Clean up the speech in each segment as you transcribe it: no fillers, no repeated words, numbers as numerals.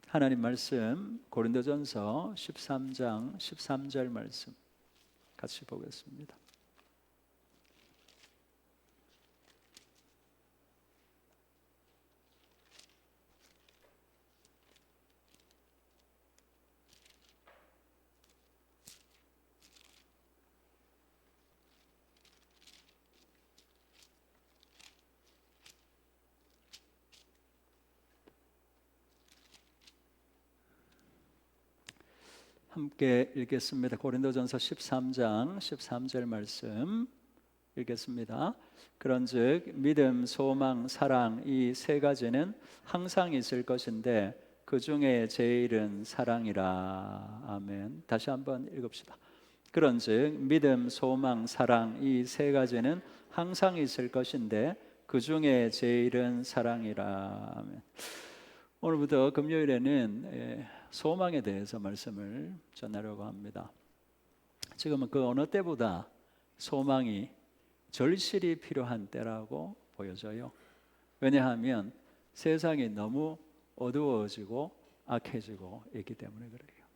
하나님 말씀 고린도전서 13장 13절 말씀 같이 보겠습니다. 함께 읽겠습니다. 고린도전서 13장 13절 말씀 읽겠습니다. 그런즉 믿음, 소망, 사랑 이 세 가지는 항상 있을 것인데 그 중에 제일은 사랑이라. 아멘. 다시 한번 읽읍시다. 그런즉 믿음, 소망, 사랑 이 세 가지는 항상 있을 것인데 그 중에 제일은 사랑이라. 아멘. 오늘부터 금요일에는 소망에 대해서 말씀을 전하려고 합니다. 지금은 그 어느 때보다 소망이 절실히 필요한 때라고 보여져요. 왜냐하면 세상이 너무 어두워지고 악해지고 있기 때문에 그래요.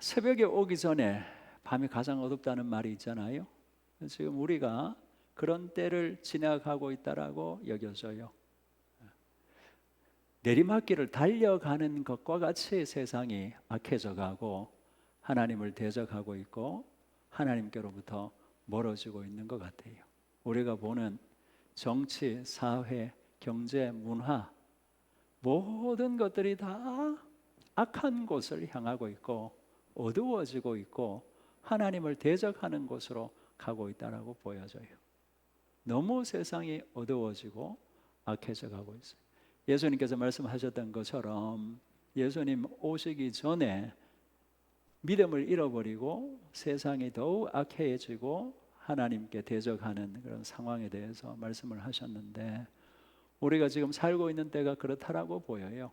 새벽에 오기 전에 밤이 가장 어둡다는 말이 있잖아요. 지금 우리가 그런 때를 지나가고 있다라고 여겨져요. 내리막길을 달려가는 것과 같이 세상이 악해져 가고 하나님을 대적하고 있고 하나님께로부터 멀어지고 있는 것 같아요. 우리가 보는 정치, 사회, 경제, 문화 모든 것들이 다 악한 곳을 향하고 있고 어두워지고 있고 하나님을 대적하는 곳으로 가고 있다고 보여져요. 너무 세상이 어두워지고 악해져 가고 있어요. 예수님께서 말씀하셨던 것처럼 예수님 오시기 전에 믿음을 잃어버리고 세상이 더욱 악해지고 하나님께 대적하는 그런 상황에 대해서 말씀을 하셨는데 우리가 지금 살고 있는 때가 그렇다라고 보여요.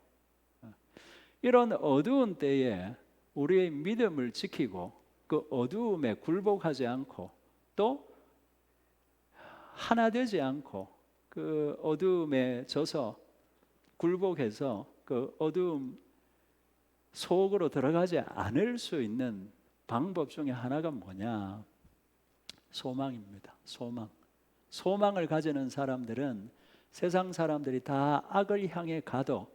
이런 어두운 때에 우리의 믿음을 지키고 그 어두움에 굴복하지 않고 또 하나 되지 않고 그 어두움에 져서 굴복해서 그 어두움 속으로 들어가지 않을 수 있는 방법 중에 하나가 뭐냐? 소망입니다. 소망. 소망을 가지는 사람들은 세상 사람들이 다 악을 향해 가도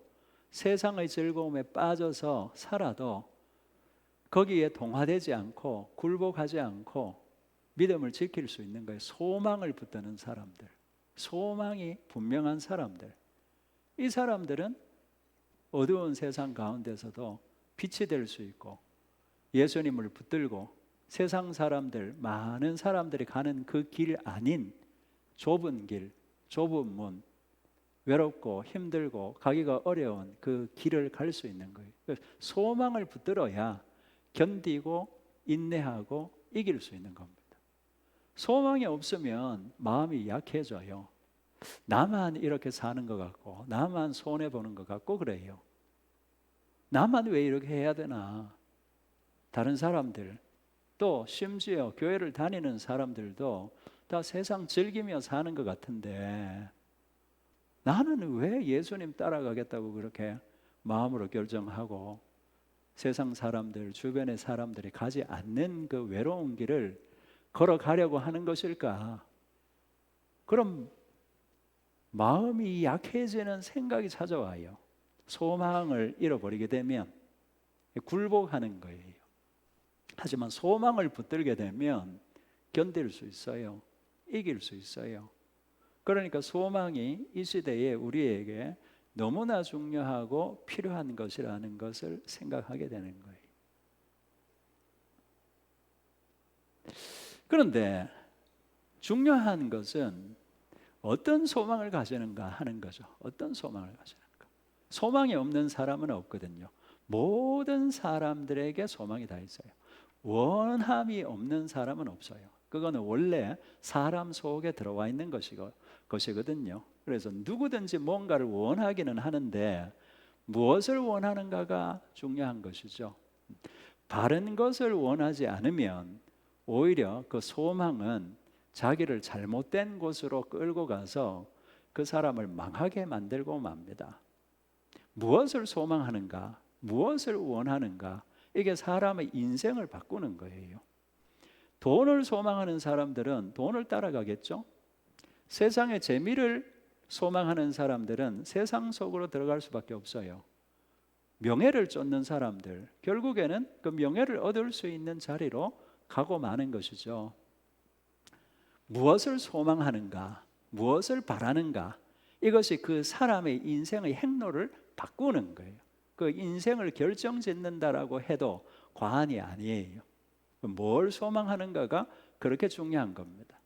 세상의 즐거움에 빠져서 살아도 거기에 동화되지 않고 굴복하지 않고 믿음을 지킬 수 있는 거예요. 소망을 붙드는 사람들, 소망이 분명한 사람들. 이 사람들은 어두운 세상 가운데서도 빛이 될 수 있고 예수님을 붙들고 세상 사람들, 많은 사람들이 가는 그 길 아닌 좁은 길, 좁은 문, 외롭고 힘들고 가기가 어려운 그 길을 갈 수 있는 거예요. 소망을 붙들어야 견디고 인내하고 이길 수 있는 겁니다. 소망이 없으면 마음이 약해져요. 나만 이렇게 사는 것 같고 나만 손해보는 것 같고 그래요. 나만 왜 이렇게 해야 되나? 다른 사람들 또 심지어 교회를 다니는 사람들도 다 세상 즐기며 사는 것 같은데 나는 왜 예수님 따라가겠다고 그렇게 마음으로 결정하고 세상 사람들, 주변의 사람들이 가지 않는 그 외로운 길을 걸어가려고 하는 것일까? 그럼 마음이 약해지는 생각이 찾아와요. 소망을 잃어버리게 되면 굴복하는 거예요. 하지만 소망을 붙들게 되면 견딜 수 있어요. 이길 수 있어요. 그러니까 소망이 이 시대에 우리에게 너무나 중요하고 필요한 것이라는 것을 생각하게 되는 거예요. 그런데 중요한 것은 어떤 소망을 가지는가 하는 거죠. 어떤 소망을 가지는가. 소망이 없는 사람은 없거든요. 모든 사람들에게 소망이 다 있어요. 원함이 없는 사람은 없어요. 그거는 원래 사람 속에 들어와 있는 것이거든요. 그래서 누구든지 뭔가를 원하기는 하는데 무엇을 원하는가가 중요한 것이죠. 바른 것을 원하지 않으면 오히려 그 소망은 자기를 잘못된 곳으로 끌고 가서 그 사람을 망하게 만들고 맙니다. 무엇을 소망하는가, 무엇을 원하는가, 이게 사람의 인생을 바꾸는 거예요. 돈을 소망하는 사람들은 돈을 따라가겠죠. 세상의 재미를 소망하는 사람들은 세상 속으로 들어갈 수밖에 없어요. 명예를 쫓는 사람들, 결국에는 그 명예를 얻을 수 있는 자리로 가고 마는 것이죠. 무엇을 소망하는가, 무엇을 바라는가, 이것이 그 사람의 인생의 행로를 바꾸는 거예요. 그 인생을 결정짓는다라고 해도 과언이 아니에요. 뭘 소망하는가가 그렇게 중요한 겁니다.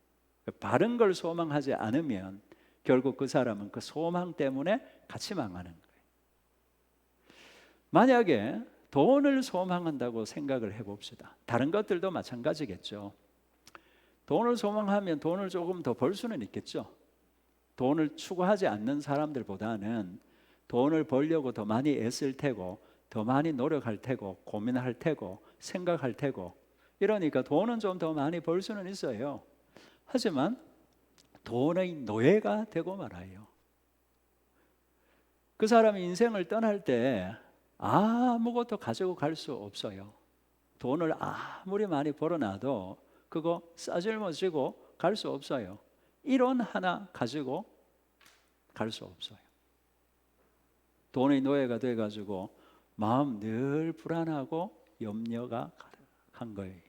바른 걸 소망하지 않으면 결국 그 사람은 그 소망 때문에 같이 망하는 거예요. 만약에 돈을 소망한다고 생각을 해봅시다. 다른 것들도 마찬가지겠죠. 돈을 소망하면 돈을 조금 더 벌 수는 있겠죠. 돈을 추구하지 않는 사람들보다는 돈을 벌려고 더 많이 애쓸 테고, 더 많이 노력할 테고, 고민할 테고, 생각할 테고, 이러니까 돈은 좀 더 많이 벌 수는 있어요. 하지만 돈의 노예가 되고 말아요. 그 사람이 인생을 떠날 때 아무것도 가지고 갈 수 없어요. 돈을 아무리 많이 벌어놔도 그거 싸질머지고 갈 수 없어요. 1원 하나 가지고 갈 수 없어요. 돈의 노예가 돼가지고 마음 늘 불안하고 염려가 가득한 거예요.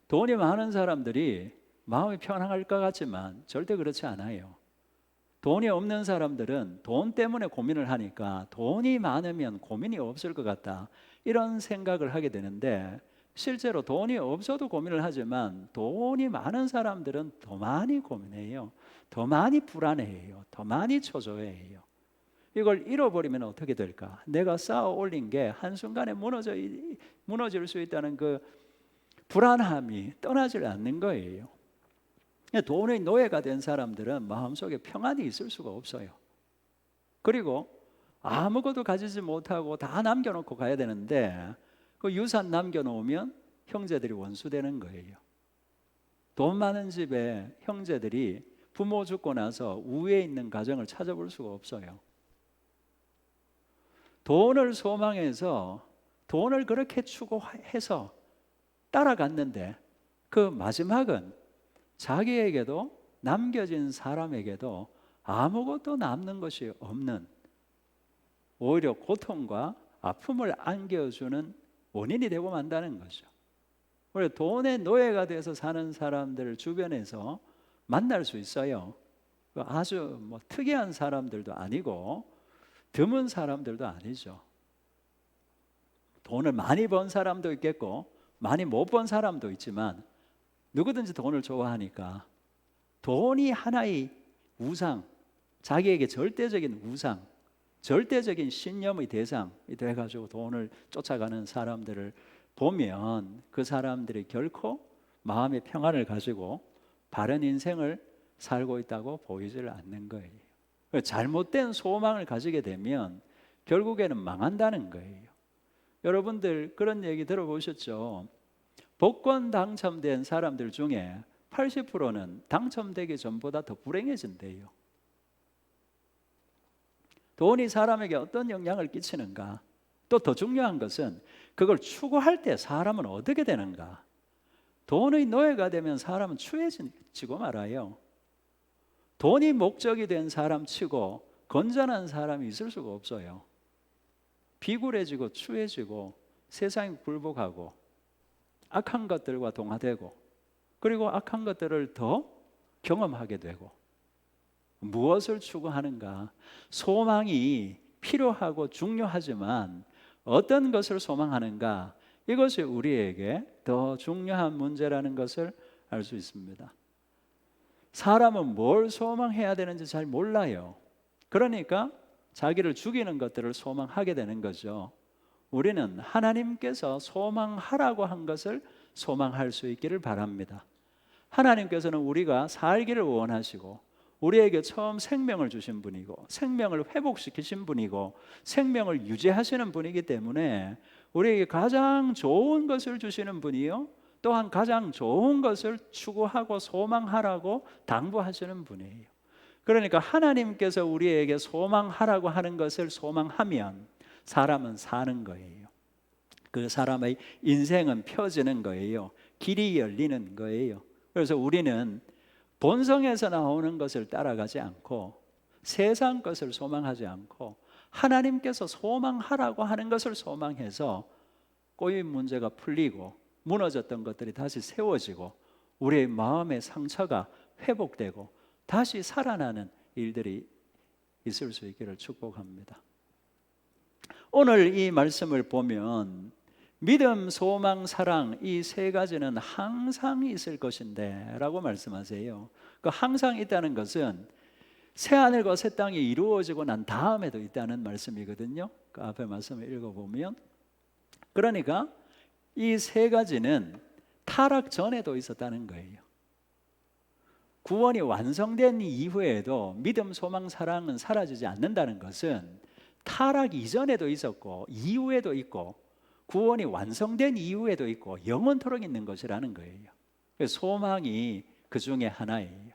돈이 많은 사람들이 마음이 편안할 것 같지만 절대 그렇지 않아요. 돈이 없는 사람들은 돈 때문에 고민을 하니까 돈이 많으면 고민이 없을 것 같다, 이런 생각을 하게 되는데, 실제로 돈이 없어도 고민을 하지만 돈이 많은 사람들은 더 많이 고민해요. 더 많이 불안해해요. 더 많이 초조해해요. 이걸 잃어버리면 어떻게 될까? 내가 쌓아 올린 게 한순간에 무너질 수 있다는 그 불안함이 떠나질 않는 거예요. 돈의 노예가 된 사람들은 마음속에 평안이 있을 수가 없어요. 그리고 아무것도 가지지 못하고 다 남겨놓고 가야 되는데, 그 유산 남겨놓으면 형제들이 원수되는 거예요. 돈 많은 집에 형제들이 부모 죽고 나서 우위에 있는 가정을 찾아볼 수가 없어요. 돈을 소망해서 돈을 그렇게 추구해서 따라갔는데 그 마지막은 자기에게도 남겨진 사람에게도 아무것도 남는 것이 없는, 오히려 고통과 아픔을 안겨주는 원인이 되고 만다는 거죠. 우리 돈의 노예가 돼서 사는 사람들을 주변에서 만날 수 있어요. 아주 특이한 사람들도 아니고 드문 사람들도 아니죠. 돈을 많이 번 사람도 있겠고 많이 못 번 사람도 있지만 누구든지 돈을 좋아하니까 돈이 하나의 우상, 자기에게 절대적인 우상, 절대적인 신념의 대상이 돼가지고 돈을 쫓아가는 사람들을 보면 그 사람들이 결코 마음의 평안을 가지고 바른 인생을 살고 있다고 보이질 않는 거예요. 잘못된 소망을 가지게 되면 결국에는 망한다는 거예요. 여러분들 그런 얘기 들어보셨죠? 복권 당첨된 사람들 중에 80%는 당첨되기 전보다 더 불행해진대요. 돈이 사람에게 어떤 영향을 끼치는가, 또 더 중요한 것은 그걸 추구할 때 사람은 어떻게 되는가. 돈의 노예가 되면 사람은 추해지고 말아요. 돈이 목적이 된 사람 치고 건전한 사람이 있을 수가 없어요. 비굴해지고 추해지고 세상에 굴복하고 악한 것들과 동화되고, 그리고 악한 것들을 더 경험하게 되고. 무엇을 추구하는가? 소망이 필요하고 중요하지만 어떤 것을 소망하는가? 이것이 우리에게 더 중요한 문제라는 것을 알 수 있습니다. 사람은 뭘 소망해야 되는지 잘 몰라요. 그러니까 자기를 죽이는 것들을 소망하게 되는 거죠. 우리는 하나님께서 소망하라고 한 것을 소망할 수 있기를 바랍니다. 하나님께서는 우리가 살기를 원하시고 우리에게 처음 생명을 주신 분이고 생명을 회복시키신 분이고 생명을 유지하시는 분이기 때문에 우리에게 가장 좋은 것을 주시는 분이요, 또한 가장 좋은 것을 추구하고 소망하라고 당부하시는 분이에요. 그러니까 하나님께서 우리에게 소망하라고 하는 것을 소망하면 사람은 사는 거예요. 그 사람의 인생은 펴지는 거예요. 길이 열리는 거예요. 그래서 우리는 본성에서 나오는 것을 따라가지 않고 세상 것을 소망하지 않고 하나님께서 소망하라고 하는 것을 소망해서 꼬인 문제가 풀리고 무너졌던 것들이 다시 세워지고 우리의 마음의 상처가 회복되고 다시 살아나는 일들이 있을 수 있기를 축복합니다. 오늘 이 말씀을 보면 믿음, 소망, 사랑 이 세 가지는 항상 있을 것인데 라고 말씀하세요. 그 항상 있다는 것은 새하늘과 새 땅이 이루어지고 난 다음에도 있다는 말씀이거든요. 그 앞에 말씀을 읽어보면 그러니까 이 세 가지는 타락 전에도 있었다는 거예요. 구원이 완성된 이후에도 믿음, 소망, 사랑은 사라지지 않는다는 것은 타락 이전에도 있었고 이후에도 있고 구원이 완성된 이후에도 있고 영원토록 있는 것이라는 거예요. 소망이 그 중에 하나예요.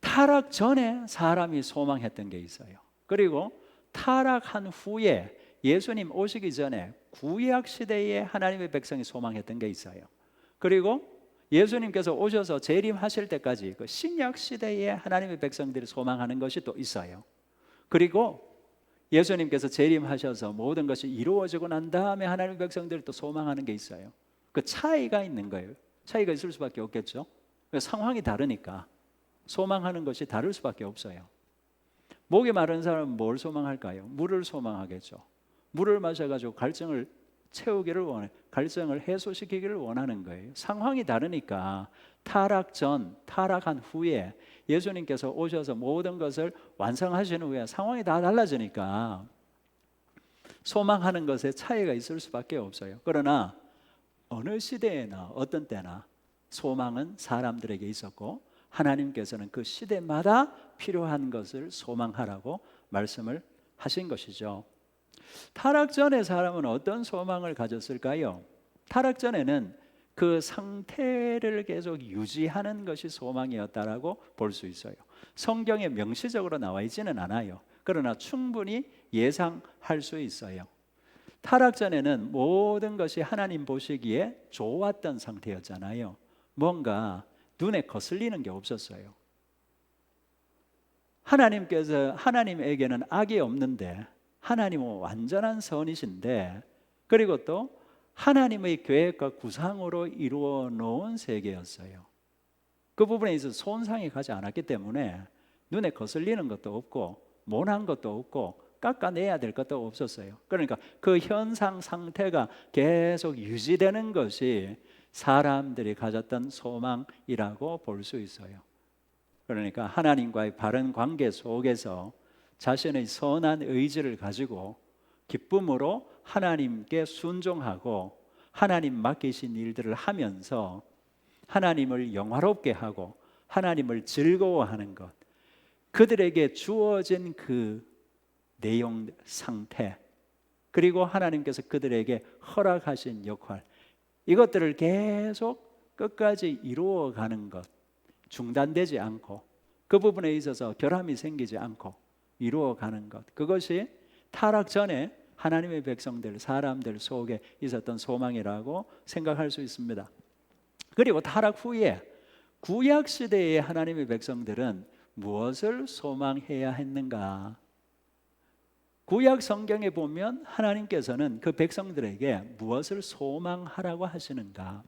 타락 전에 사람이 소망했던 게 있어요. 그리고 타락한 후에 예수님 오시기 전에 구약 시대에 하나님의 백성이 소망했던 게 있어요. 그리고 예수님께서 오셔서 재림하실 때까지 그 신약 시대에 하나님의 백성들이 소망하는 것이 또 있어요. 그리고 예수님께서 재림하셔서 모든 것이 이루어지고 난 다음에 하나님의 백성들이 또 소망하는 게 있어요. 그 차이가 있는 거예요. 차이가 있을 수밖에 없겠죠. 상황이 다르니까 소망하는 것이 다를 수밖에 없어요. 목이 마른 사람은 뭘 소망할까요? 물을 소망하겠죠. 물을 마셔가지고 갈증을 채우기를 원해, 갈증을 해소시키기를 원하는 거예요. 상황이 다르니까 타락 전, 타락한 후에 예수님께서 오셔서 모든 것을 완성하신 후에 상황이 다 달라지니까 소망하는 것에 차이가 있을 수밖에 없어요. 그러나 어느 시대에나 어떤 때나 소망은 사람들에게 있었고 하나님께서는 그 시대마다 필요한 것을 소망하라고 말씀을 하신 것이죠. 타락 전에 사람은 어떤 소망을 가졌을까요? 타락 전에는 그 상태를 계속 유지하는 것이 소망이었다라고 볼 수 있어요. 성경에 명시적으로 나와 있지는 않아요. 그러나 충분히 예상할 수 있어요. 타락 전에는 모든 것이 하나님 보시기에 좋았던 상태였잖아요. 뭔가 눈에 거슬리는 게 없었어요. 하나님에게는 악이 없는데 하나님은 완전한 선이신데 그리고 또 하나님의 계획과 구상으로 이루어 놓은 세계였어요. 그 부분에 있어서 손상이 가지 않았기 때문에 눈에 거슬리는 것도 없고 모난 것도 없고 깎아내야 될 것도 없었어요. 그러니까 그 현상 상태가 계속 유지되는 것이 사람들이 가졌던 소망이라고 볼 수 있어요. 그러니까 하나님과의 바른 관계 속에서 자신의 선한 의지를 가지고 기쁨으로 하나님께 순종하고 하나님 맡기신 일들을 하면서 하나님을 영화롭게 하고 하나님을 즐거워하는 것, 그들에게 주어진 그 내용, 상태, 그리고 하나님께서 그들에게 허락하신 역할, 이것들을 계속 끝까지 이루어가는 것, 중단되지 않고 그 부분에 있어서 결함이 생기지 않고 이루어가는 것, 그것이 타락 전에 하나님의 백성들, 사람들 속에 있었던 소망이라고 생각할 수 있습니다. 그리고 타락 후에 구약 시대의 하나님의 백성들은 무엇을 소망해야 했는가? 구약 성경에 보면 하나님께서는 그 백성들에게 무엇을 소망하라고 하시는가?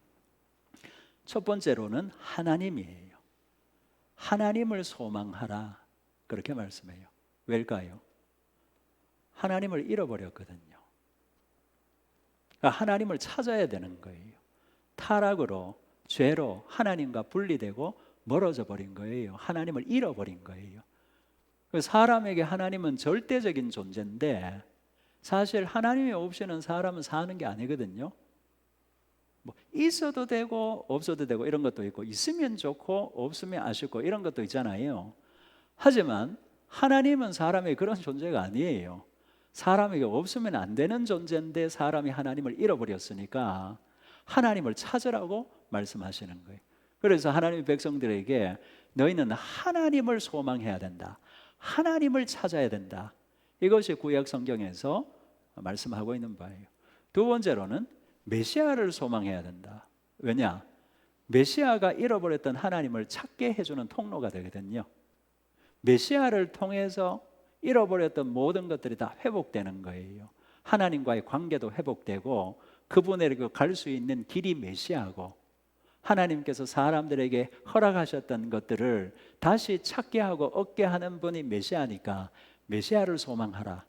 첫 번째로는 하나님이에요. 하나님을 소망하라, 그렇게 말씀해요. 왜일까요? 하나님을 잃어버렸거든요. 그러니까 하나님을 찾아야 되는 거예요. 타락으로, 죄로 하나님과 분리되고 멀어져 버린 거예요. 하나님을 잃어버린 거예요. 사람에게 하나님은 절대적인 존재인데 사실 하나님이 없이는 사람은 사는 게 아니거든요. 뭐 있어도 되고 없어도 되고 이런 것도 있고, 있으면 좋고 없으면 아쉽고 이런 것도 있잖아요. 하지만 하나님은 사람의 그런 존재가 아니에요. 사람에게 없으면 안 되는 존재인데 사람이 하나님을 잃어버렸으니까 하나님을 찾으라고 말씀하시는 거예요. 그래서 하나님의 백성들에게 너희는 하나님을 소망해야 된다. 하나님을 찾아야 된다. 이것이 구약 성경에서 말씀하고 있는 바예요. 두 번째로는 메시아를 소망해야 된다. 왜냐? 메시아가 잃어버렸던 하나님을 찾게 해주는 통로가 되거든요. 메시아를 통해서 잃어버렸던 모든 것들이 다 회복되는 거예요. 하나님과의 관계도 회복되고 그분에게 갈 수 있는 길이 메시아고, 하나님께서 사람들에게 허락하셨던 것들을 다시 찾게 하고 얻게 하는 분이 메시아니까 메시아를 소망하라,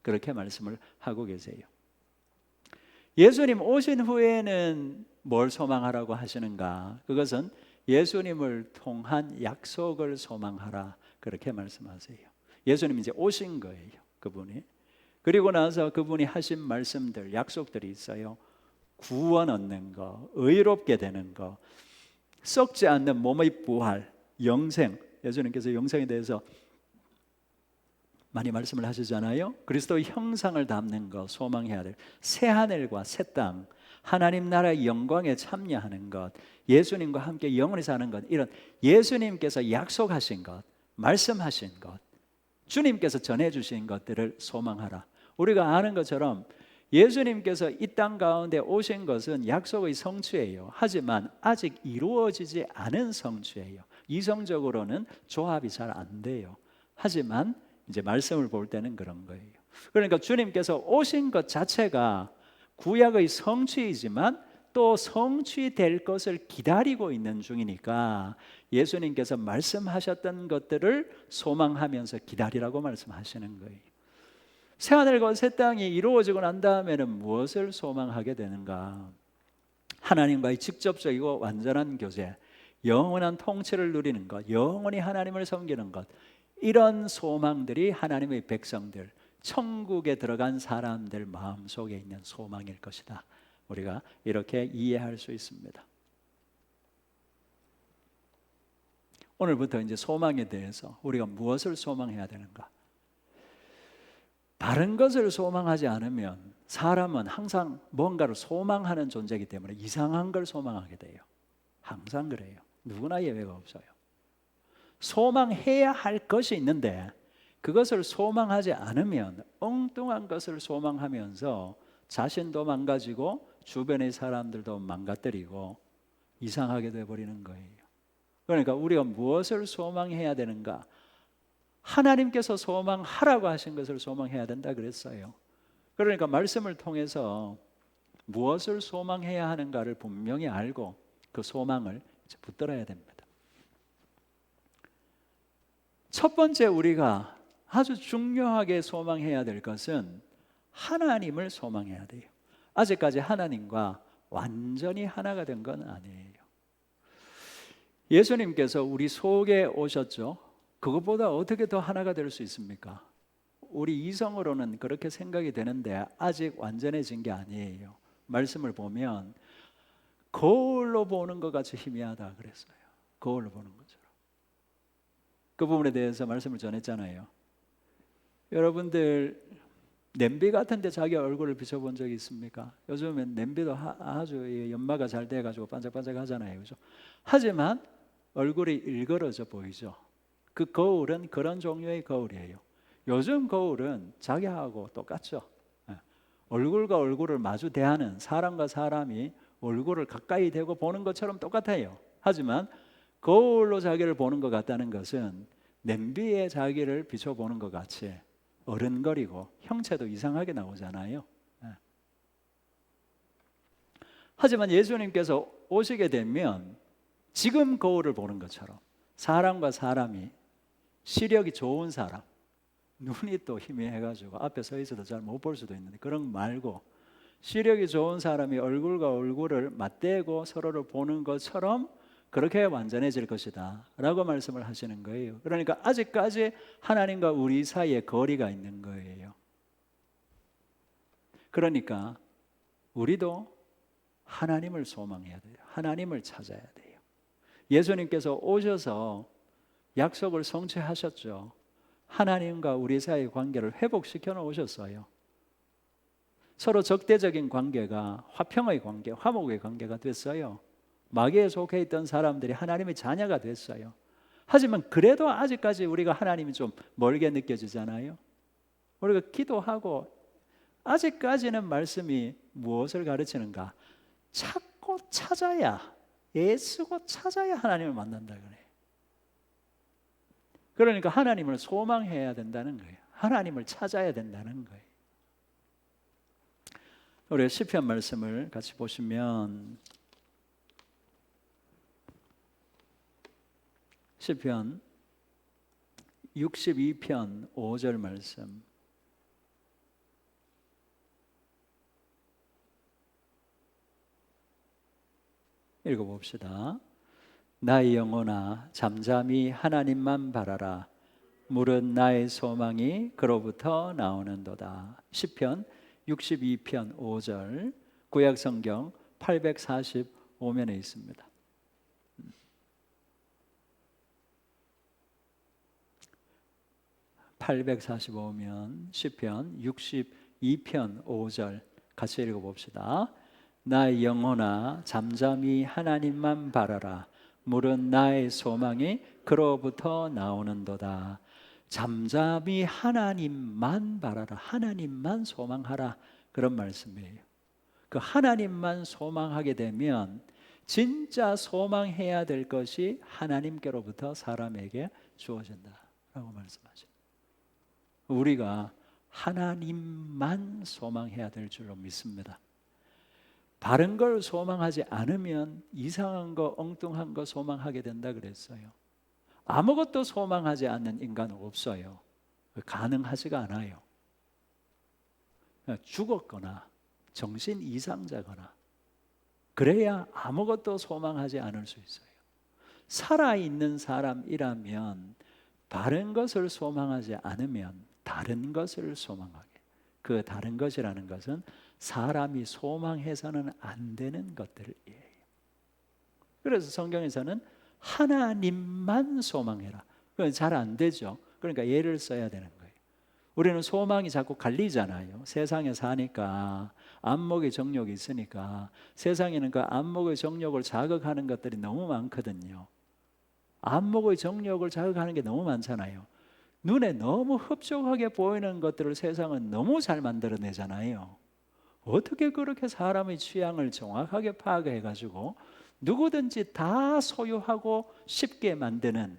그렇게 말씀을 하고 계세요. 예수님 오신 후에는 뭘 소망하라고 하시는가? 그것은 예수님을 통한 약속을 소망하라, 그렇게 말씀하세요. 예수님이 이제 오신 거예요, 그분이. 그리고 나서 그분이 하신 말씀들, 약속들이 있어요. 구원 얻는 거, 의롭게 되는 거, 썩지 않는 몸의 부활, 영생. 예수님께서 영생에 대해서 많이 말씀을 하시잖아요. 그리스도의 형상을 담는 것, 소망해야 될 새 하늘과 새 땅, 하나님 나라의 영광에 참여하는 것, 예수님과 함께 영원히 사는 것, 이런 예수님께서 약속하신 것, 말씀하신 것, 주님께서 전해주신 것들을 소망하라. 우리가 아는 것처럼 예수님께서 이 땅 가운데 오신 것은 약속의 성취예요. 하지만 아직 이루어지지 않은 성취예요. 이성적으로는 조합이 잘 안 돼요. 하지만 이제 말씀을 볼 때는 그런 거예요. 그러니까 주님께서 오신 것 자체가 구약의 성취이지만 또 성취될 것을 기다리고 있는 중이니까 예수님께서 말씀하셨던 것들을 소망하면서 기다리라고 말씀하시는 거예요. 새하늘과 새 땅이 이루어지고 난 다음에는 무엇을 소망하게 되는가? 하나님과의 직접적이고 완전한 교제, 영원한 통치를 누리는 것, 영원히 하나님을 섬기는 것, 이런 소망들이 하나님의 백성들, 천국에 들어간 사람들 마음속에 있는 소망일 것이다. 우리가 이렇게 이해할 수 있습니다. 오늘부터 이제 소망에 대해서 우리가 무엇을 소망해야 되는가? 다른 것을 소망하지 않으면 사람은 항상 뭔가를 소망하는 존재이기 때문에 이상한 걸 소망하게 돼요. 항상 그래요. 누구나 예외가 없어요. 소망해야 할 것이 있는데 그것을 소망하지 않으면 엉뚱한 것을 소망하면서 자신도 망가지고 주변의 사람들도 망가뜨리고 이상하게 되어버리는 거예요. 그러니까 우리가 무엇을 소망해야 되는가? 하나님께서 소망하라고 하신 것을 소망해야 된다 그랬어요. 그러니까 말씀을 통해서 무엇을 소망해야 하는가를 분명히 알고 그 소망을 붙들어야 됩니다. 첫 번째 우리가 아주 중요하게 소망해야 될 것은 하나님을 소망해야 돼요. 아직까지 하나님과 완전히 하나가 된 건 아니에요. 예수님께서 우리 속에 오셨죠. 그것보다 어떻게 더 하나가 될 수 있습니까? 우리 이성으로는 그렇게 생각이 되는데 아직 완전해진 게 아니에요. 말씀을 보면 거울로 보는 것 같이 희미하다 그랬어요. 거울로 보는 것처럼. 그 부분에 대해서 말씀을 전했잖아요. 여러분들 냄비 같은 데 자기 얼굴을 비춰본 적이 있습니까? 요즘엔 냄비도 아주 연마가 잘 돼가지고 반짝반짝 하잖아요. 그죠? 하지만 얼굴이 일그러져 보이죠. 그 거울은 그런 종류의 거울이에요. 요즘 거울은 자기하고 똑같죠. 얼굴과 얼굴을 마주 대하는, 사람과 사람이 얼굴을 가까이 대고 보는 것처럼 똑같아요. 하지만 거울로 자기를 보는 것 같다는 것은 냄비에 자기를 비춰보는 것 같이 어른거리고 형체도 이상하게 나오잖아요. 하지만 예수님께서 오시게 되면 지금 거울을 보는 것처럼 사람과 사람이, 시력이 좋은 사람, 눈이 또 희미해가지고 앞에 서 있어도 잘 못 볼 수도 있는데 그런 거 말고 시력이 좋은 사람이 얼굴과 얼굴을 맞대고 서로를 보는 것처럼 그렇게 완전해질 것이다 라고 말씀을 하시는 거예요. 그러니까 아직까지 하나님과 우리 사이에 거리가 있는 거예요. 그러니까 우리도 하나님을 소망해야 돼요. 하나님을 찾아야 돼요. 예수님께서 오셔서 약속을 성취하셨죠. 하나님과 우리 사이의 관계를 회복시켜 놓으셨어요. 서로 적대적인 관계가 화평의 관계, 화목의 관계가 됐어요. 마귀에 속해 있던 사람들이 하나님의 자녀가 됐어요. 하지만 그래도 아직까지 우리가 하나님이 좀 멀게 느껴지잖아요. 우리가 기도하고 아직까지는 말씀이 무엇을 가르치는가? 찾고 찾아야, 애쓰고 찾아야 하나님을 만난다 그래요. 그러니까 하나님을 소망해야 된다는 거예요. 하나님을 찾아야 된다는 거예요. 우리 시편 말씀을 같이 보시면 시편 62편 5절 말씀 읽어봅시다. 나의 영혼아 잠잠히 하나님만 바라라. 물은 나의 소망이 그로부터 나오는도다. 시편 62편 5절 구약성경 845면에 있습니다. 845면 시편 62편 5절 같이 읽어봅시다. 나의 영혼아 잠잠히 하나님만 바라라. 물은 나의 소망이 그로부터 나오는도다. 잠잠히 하나님만 바라라. 하나님만 소망하라. 그런 말씀이에요. 그 하나님만 소망하게 되면 진짜 소망해야 될 것이 하나님께로부터 사람에게 주어진다라고 말씀하죠. 우리가 하나님만 소망해야 될 줄로 믿습니다. 바른 걸 소망하지 않으면 이상한 거, 엉뚱한 거 소망하게 된다 그랬어요. 아무것도 소망하지 않는 인간은 없어요. 가능하지가 않아요. 죽었거나 정신 이상자거나 그래야 아무것도 소망하지 않을 수 있어요. 살아있는 사람이라면 바른 것을 소망하지 않으면 다른 것을 소망하게. 그 다른 것이라는 것은 사람이 소망해서는 안 되는 것들이에요. 그래서 성경에서는 하나님만 소망해라. 그건 잘 안 되죠. 그러니까 예를 써야 되는 거예요. 우리는 소망이 자꾸 갈리잖아요. 세상에 사니까 안목의 정욕이 있으니까 세상에는 그 안목의 정욕을 자극하는 것들이 너무 많거든요. 안목의 정욕을 자극하는 게 너무 많잖아요. 눈에 너무 흡족하게 보이는 것들을 세상은 너무 잘 만들어내잖아요. 어떻게 그렇게 사람의 취향을 정확하게 파악해가지고 누구든지 다 소유하고 쉽게 만드는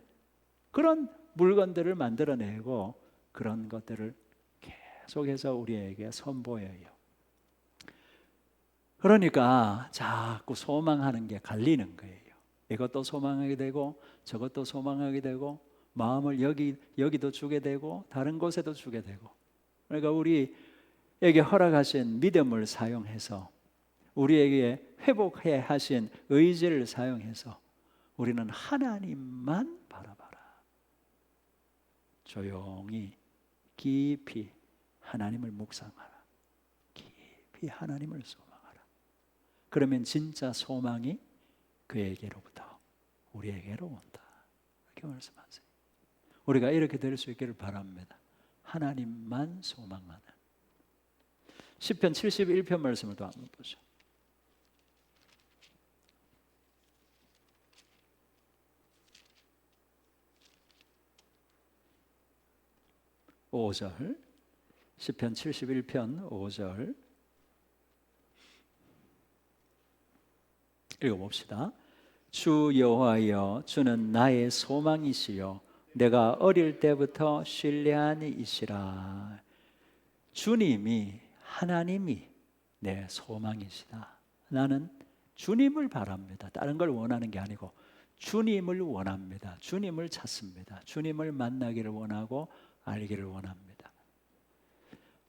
그런 물건들을 만들어내고 그런 것들을 계속해서 우리에게 선보여요. 그러니까 자꾸 소망하는 게 갈리는 거예요. 이것도 소망하게 되고 저것도 소망하게 되고 마음을 여기도 주게 되고 다른 곳에도 주게 되고. 그러니까 우리에게 허락하신 믿음을 사용해서 우리에게 회복해 하신 의지를 사용해서 우리는 하나님만 바라봐라. 조용히 깊이 하나님을 묵상하라. 깊이 하나님을 소망하라. 그러면 진짜 소망이 그에게로부터 우리에게로 온다. 이렇게 말씀하세요. 우리가 이렇게 될 수 있기를 바랍니다. 하나님만 소망하는. 시편 71편 말씀을 또 한번 보죠. 5절 시편 71편 5절 읽어봅시다. 주 여호와여 주는 나의 소망이시요 내가 어릴 때부터 신뢰한 이시라. 주님이 하나님이 내 소망이시다. 나는 주님을 바랍니다. 다른 걸 원하는 게 아니고 주님을 원합니다. 주님을 찾습니다. 주님을 만나기를 원하고 알기를 원합니다.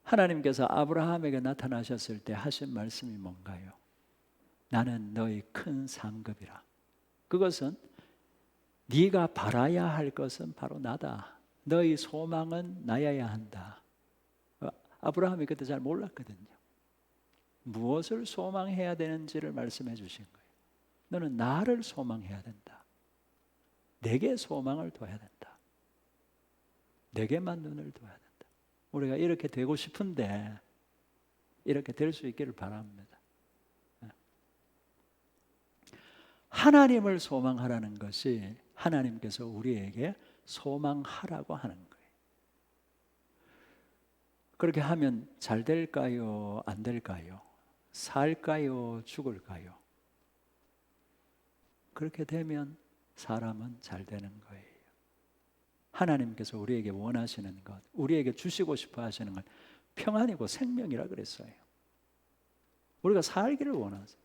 하나님께서 아브라함에게 나타나셨을 때 하신 말씀이 뭔가요? 나는 너의 큰 상급이라. 그것은 네가 바라야 할 것은 바로 나다. 너의 소망은 나여야 한다. 아브라함이 그때 잘 몰랐거든요. 무엇을 소망해야 되는지를 말씀해 주신 거예요. 너는 나를 소망해야 된다. 내게 소망을 둬야 된다. 내게만 눈을 둬야 된다. 우리가 이렇게 되고 싶은데 이렇게 될 수 있기를 바랍니다. 하나님을 소망하라는 것이 하나님께서 우리에게 소망하라고 하는 거예요. 그렇게 하면 잘 될까요? 안 될까요? 살까요? 죽을까요? 그렇게 되면 사람은 잘 되는 거예요. 하나님께서 우리에게 원하시는 것, 우리에게 주시고 싶어 하시는 것, 평안이고 생명이라 그랬어요. 우리가 살기를 원하세요.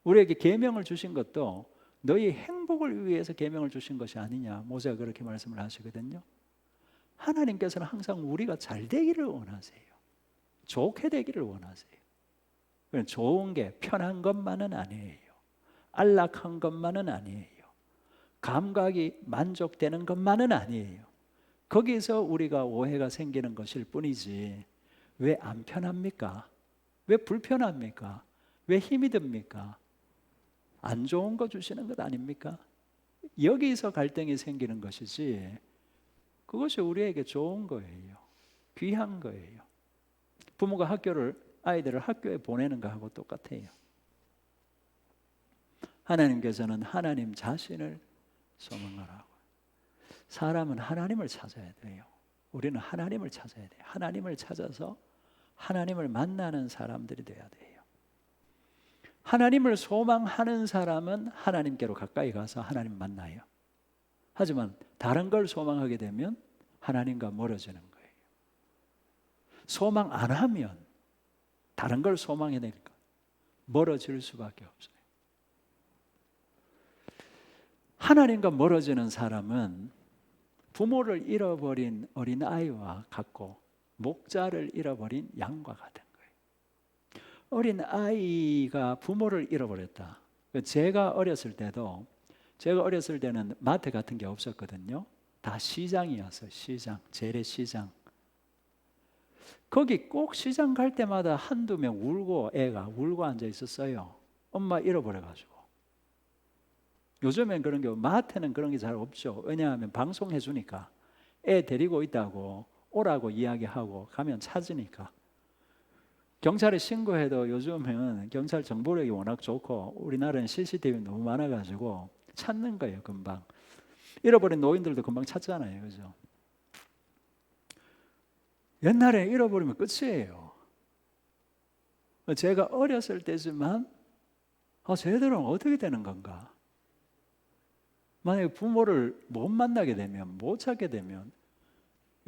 우리에게 계명을 주신 것도 너희 행복을 위해서 계명을 주신 것이 아니냐, 모세가 그렇게 말씀을 하시거든요. 하나님께서는 항상 우리가 잘 되기를 원하세요. 좋게 되기를 원하세요. 좋은 게 편한 것만은 아니에요. 안락한 것만은 아니에요. 감각이 만족되는 것만은 아니에요. 거기서 우리가 오해가 생기는 것일 뿐이지 왜 안 편합니까? 왜 불편합니까? 왜 힘이 듭니까? 안 좋은 거 주시는 것 아닙니까? 여기서 갈등이 생기는 것이지 그것이 우리에게 좋은 거예요. 귀한 거예요. 부모가 아이들을 학교에 보내는 거하고 똑같아요. 하나님께서는 하나님 자신을 소망하라고. 사람은 하나님을 찾아야 돼요. 우리는 하나님을 찾아야 돼요. 하나님을 찾아서 하나님을 만나는 사람들이 돼야 돼요. 하나님을 소망하는 사람은 하나님께로 가까이 가서 하나님을 만나요. 하지만 다른 걸 소망하게 되면 하나님과 멀어지는 거예요. 소망 안 하면 다른 걸 소망해야 되니까 멀어질 수밖에 없어요. 하나님과 멀어지는 사람은 부모를 잃어버린 어린아이와 같고 목자를 잃어버린 양과 같은 거예요. 어린아이가 부모를 잃어버렸다. 제가 어렸을 때는 마트 같은 게 없었거든요. 다 시장이었어요. 시장, 재래시장. 거기 꼭 시장 갈 때마다 한두 명 애가 울고 앉아 있었어요. 엄마 잃어버려가지고. 요즘엔 그런 게 마트는 그런 게 잘 없죠. 왜냐하면 방송해 주니까 애 데리고 있다고 오라고 이야기하고 가면 찾으니까. 경찰에 신고해도 요즘은 경찰 정보력이 워낙 좋고 우리나라는 CCTV 너무 많아가지고 찾는 거예요. 금방. 잃어버린 노인들도 금방 찾잖아요. 그죠? 옛날에 잃어버리면 끝이에요. 제가 어렸을 때지만 쟤들은 어떻게 되는 건가? 만약에 부모를 못 만나게 되면, 못 찾게 되면,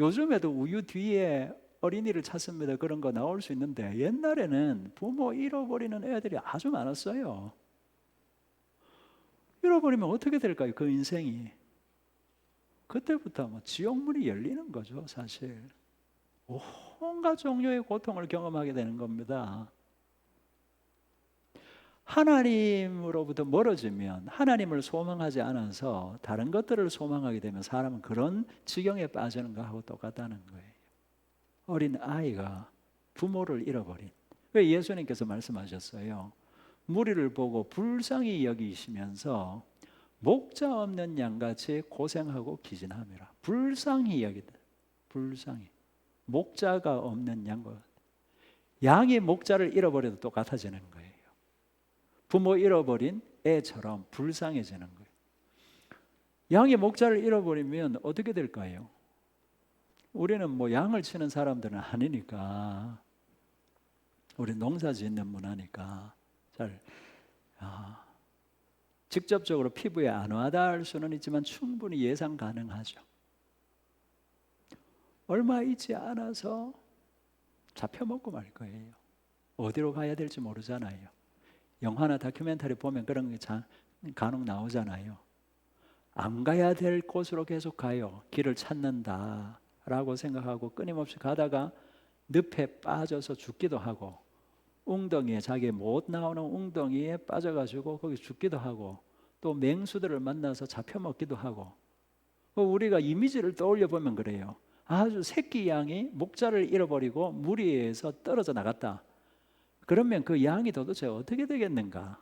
요즘에도 우유 뒤에 어린이를 찾습니다. 그런 거 나올 수 있는데 옛날에는 부모 잃어버리는 애들이 아주 많았어요. 잃어버리면 어떻게 될까요? 그 인생이. 그때부터 지옥문이 열리는 거죠, 사실. 온갖 종류의 고통을 경험하게 되는 겁니다. 하나님으로부터 멀어지면 하나님을 소망하지 않아서 다른 것들을 소망하게 되면 사람은 그런 지경에 빠지는 거하고 똑같다는 거예요. 어린 아이가 부모를 잃어버린. 왜 예수님께서 말씀하셨어요? 무리를 보고 불쌍히 여기시면서 목자 없는 양같이 고생하고 기진함이라. 불쌍히 여기다. 불쌍히. 목자가 없는 양과 양이 목자를 잃어버려도 똑같아지는 거예요. 부모 잃어버린 애처럼 불쌍해지는 거예요. 양이 목자를 잃어버리면 어떻게 될까요? 우리는 양을 치는 사람들은 아니니까, 우리 농사 짓는 문화니까 잘 직접적으로 피부에 안 와닿을 수는 있지만 충분히 예상 가능하죠. 얼마 있지 않아서 잡혀먹고 말 거예요. 어디로 가야 될지 모르잖아요. 영화나 다큐멘터리 보면 그런 게 간혹 나오잖아요. 안 가야 될 곳으로 계속 가요. 길을 찾는다라고 생각하고 끊임없이 가다가 늪에 빠져서 죽기도 하고, 웅덩이에, 자기 못 나오는 웅덩이에 빠져가지고 거기 죽기도 하고, 또 맹수들을 만나서 잡혀먹기도 하고. 우리가 이미지를 떠올려 보면 그래요. 아주 새끼 양이 목자를 잃어버리고 무리에서 떨어져 나갔다. 그러면 그 양이 도대체 어떻게 되겠는가?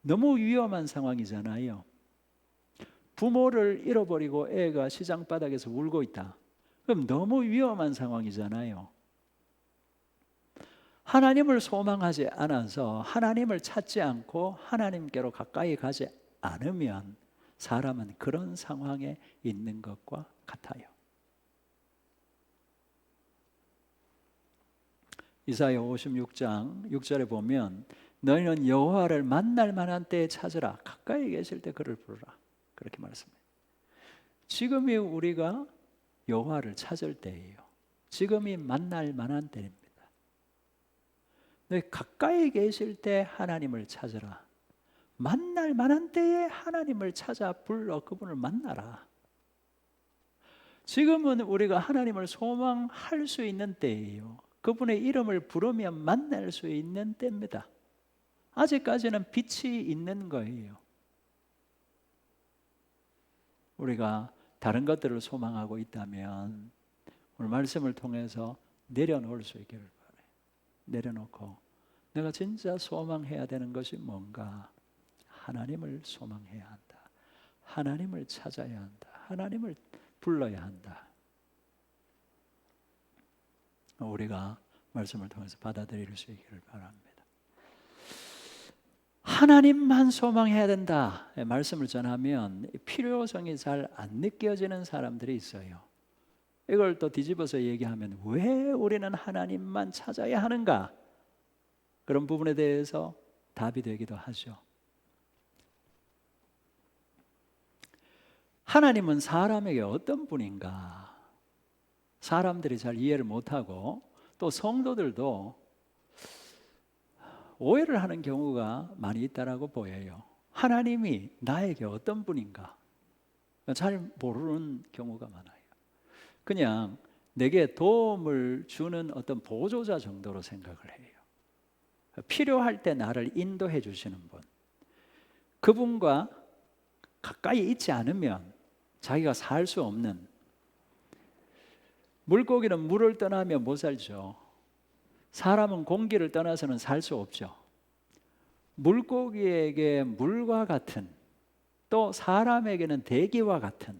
너무 위험한 상황이잖아요. 부모를 잃어버리고 애가 시장 바닥에서 울고 있다. 그럼 너무 위험한 상황이잖아요. 하나님을 소망하지 않아서 하나님을 찾지 않고 하나님께로 가까이 가지 않으면 사람은 그런 상황에 있는 것과 같아요. 이사야 56장 6절에 보면 너희는 여호와를 만날 만한 때에 찾으라. 가까이 계실 때 그를 부르라. 그렇게 말씀합니다. 지금이 우리가 여호와를 찾을 때예요. 지금이 만날 만한 때입니다. 너희 가까이 계실 때 하나님을 찾으라. 만날 만한 때에 하나님을 찾아 불러 그분을 만나라. 지금은 우리가 하나님을 소망할 수 있는 때예요. 그분의 이름을 부르면 만날 수 있는 때입니다. 아직까지는 빛이 있는 거예요. 우리가 다른 것들을 소망하고 있다면 오늘 말씀을 통해서 내려놓을 수 있기를 바라요. 내려놓고 내가 진짜 소망해야 되는 것이 뭔가? 하나님을 소망해야 한다. 하나님을 찾아야 한다. 하나님을 불러야 한다. 우리가 말씀을 통해서 받아들일 수 있기를 바랍니다. 하나님만 소망해야 된다 말씀을 전하면 필요성이 잘 안 느껴지는 사람들이 있어요. 이걸 또 뒤집어서 얘기하면 왜 우리는 하나님만 찾아야 하는가? 그런 부분에 대해서 답이 되기도 하죠. 하나님은 사람에게 어떤 분인가? 사람들이 잘 이해를 못하고 또 성도들도 오해를 하는 경우가 많이 있다라고 보여요. 하나님이 나에게 어떤 분인가? 잘 모르는 경우가 많아요. 그냥 내게 도움을 주는 어떤 보조자 정도로 생각을 해요. 필요할 때 나를 인도해 주시는 분. 그분과 가까이 있지 않으면 자기가 살 수 없는, 물고기는 물을 떠나면 못 살죠. 사람은 공기를 떠나서는 살 수 없죠. 물고기에게 물과 같은, 또 사람에게는 대기와 같은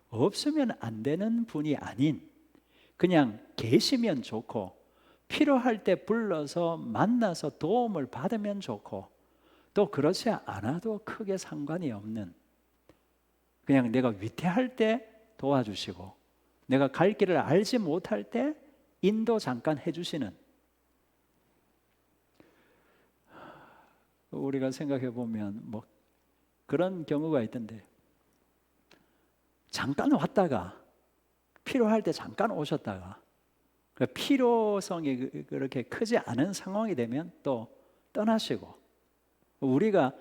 없으면 안 되는 분이 아닌, 그냥 계시면 좋고 필요할 때 불러서 만나서 도움을 받으면 좋고 또 그렇지 않아도 크게 상관이 없는, 그냥 내가 위태할 때 도와주시고 내가 갈 길을 알지 못할 때 인도 잠깐 해주시는, 우리가 생각해 보면 뭐 그런 경우가 있던데, 잠깐 왔다가 필요할 때 잠깐 오셨다가 필요성이 그렇게 크지 않은 상황이 되면 또 떠나시고, 우리가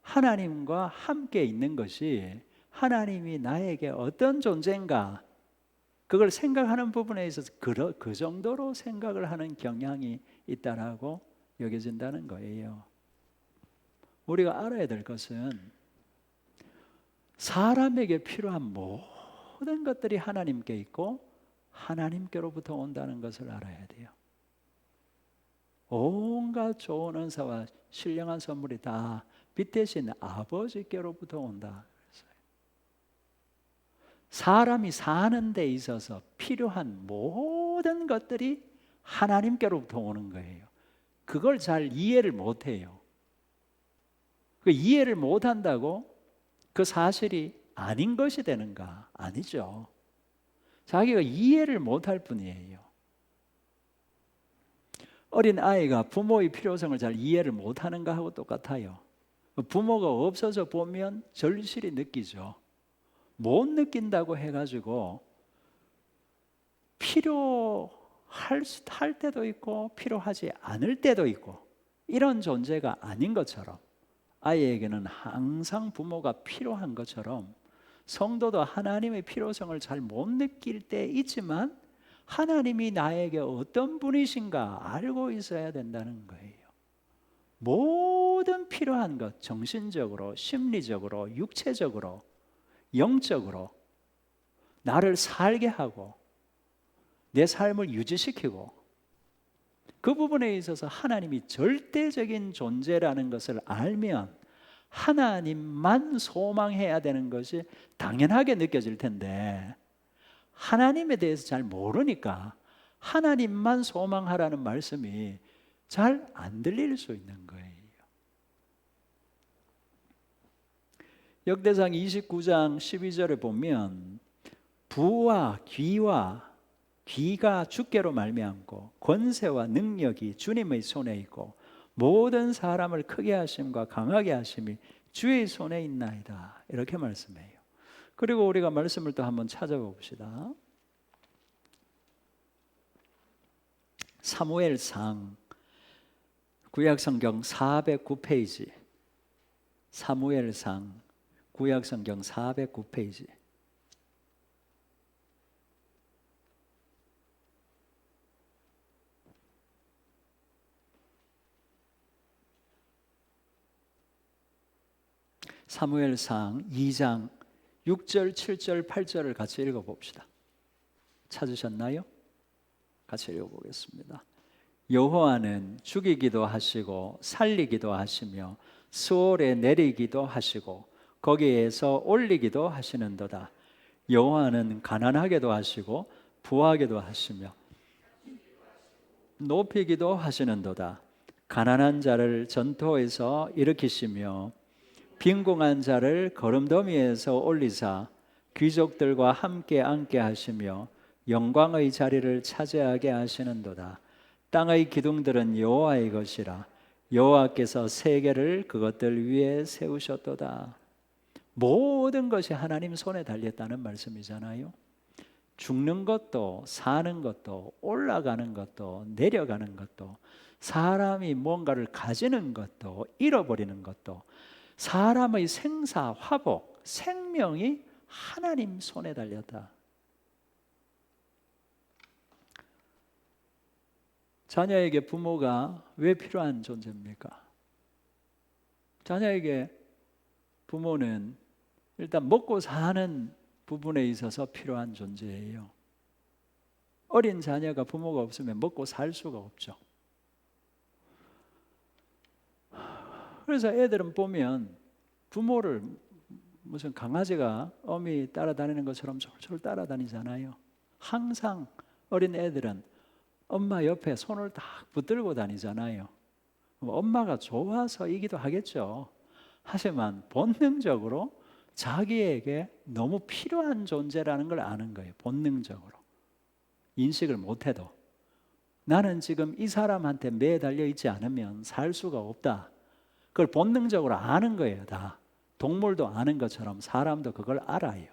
하나님과 함께 있는 것이 하나님이 나에게 어떤 존재인가 그걸 생각하는 부분에 있어서 그 정도로 생각을 하는 경향이 있다라고 여겨진다는 거예요. 우리가 알아야 될 것은 사람에게 필요한 모든 것들이 하나님께 있고 하나님께로부터 온다는 것을 알아야 돼요. 온갖 좋은 은사와 신령한 선물이 다 빛 대신 아버지께로부터 온다. 사람이 사는 데 있어서 필요한 모든 것들이 하나님께로부터 오는 거예요. 그걸 잘 이해를 못해요. 그 이해를 못한다고 그 사실이 아닌 것이 되는가? 아니죠. 자기가 이해를 못할 뿐이에요. 어린 아이가 부모의 필요성을 잘 이해를 못하는가 하고 똑같아요. 부모가 없어져 보면 절실히 느끼죠. 못 느낀다고 해가지고 필요할 때도 있고 필요하지 않을 때도 있고 이런 존재가 아닌 것처럼, 아이에게는 항상 부모가 필요한 것처럼 성도도 하나님의 필요성을 잘 못 느낄 때 있지만 하나님이 나에게 어떤 분이신가 알고 있어야 된다는 거예요. 모든 필요한 것, 정신적으로, 심리적으로, 육체적으로, 영적으로 나를 살게 하고 내 삶을 유지시키고, 그 부분에 있어서 하나님이 절대적인 존재라는 것을 알면 하나님만 소망해야 되는 것이 당연하게 느껴질 텐데, 하나님에 대해서 잘 모르니까 하나님만 소망하라는 말씀이 잘 안 들릴 수 있는 거예요. 역대상 29장 12절에 보면 부와 귀가 주께로 말미암고 권세와 능력이 주님의 손에 있고 모든 사람을 크게 하심과 강하게 하심이 주의 손에 있나이다. 이렇게 말씀해요. 그리고 우리가 말씀을 또 한번 찾아봅시다. 사무엘상 구약성경 409페이지. 사무엘상 구약성경 409페이지. 사무엘상 2장 6절, 7절, 8절을 같이 읽어봅시다. 찾으셨나요? 같이 읽어보겠습니다. 여호와는 죽이기도 하시고 살리기도 하시며 수월에 내리기도 하시고 거기에서 올리기도 하시는도다. 여호와는 가난하게도 하시고 부하게도 하시며 높이기도 하시는도다. 가난한 자를 전토에서 일으키시며 빈궁한 자를 거름더미에서 올리사 귀족들과 함께 앉게 하시며 영광의 자리를 차지하게 하시는도다. 땅의 기둥들은 여호와의 것이라 여호와께서 세계를 그것들 위에 세우셨도다. 모든 것이 하나님 손에 달렸다는 말씀이잖아요. 죽는 것도 사는 것도 올라가는 것도 내려가는 것도 사람이 뭔가를 가지는 것도 잃어버리는 것도 사람의 생사 화복 생명이 하나님 손에 달렸다. 자녀에게 부모가 왜 필요한 존재입니까? 자녀에게 부모는 일단 먹고 사는 부분에 있어서 필요한 존재예요. 어린 자녀가 부모가 없으면 먹고 살 수가 없죠. 그래서 애들은 보면 부모를 무슨 강아지가 어미 따라다니는 것처럼 졸졸 따라다니잖아요. 항상 어린 애들은 엄마 옆에 손을 딱 붙들고 다니잖아요. 엄마가 좋아서이기도 하겠죠. 하지만 본능적으로 자기에게 너무 필요한 존재라는 걸 아는 거예요. 본능적으로. 인식을 못해도 나는 지금 이 사람한테 매달려 있지 않으면 살 수가 없다. 그걸 본능적으로 아는 거예요. 다. 동물도 아는 것처럼 사람도 그걸 알아요.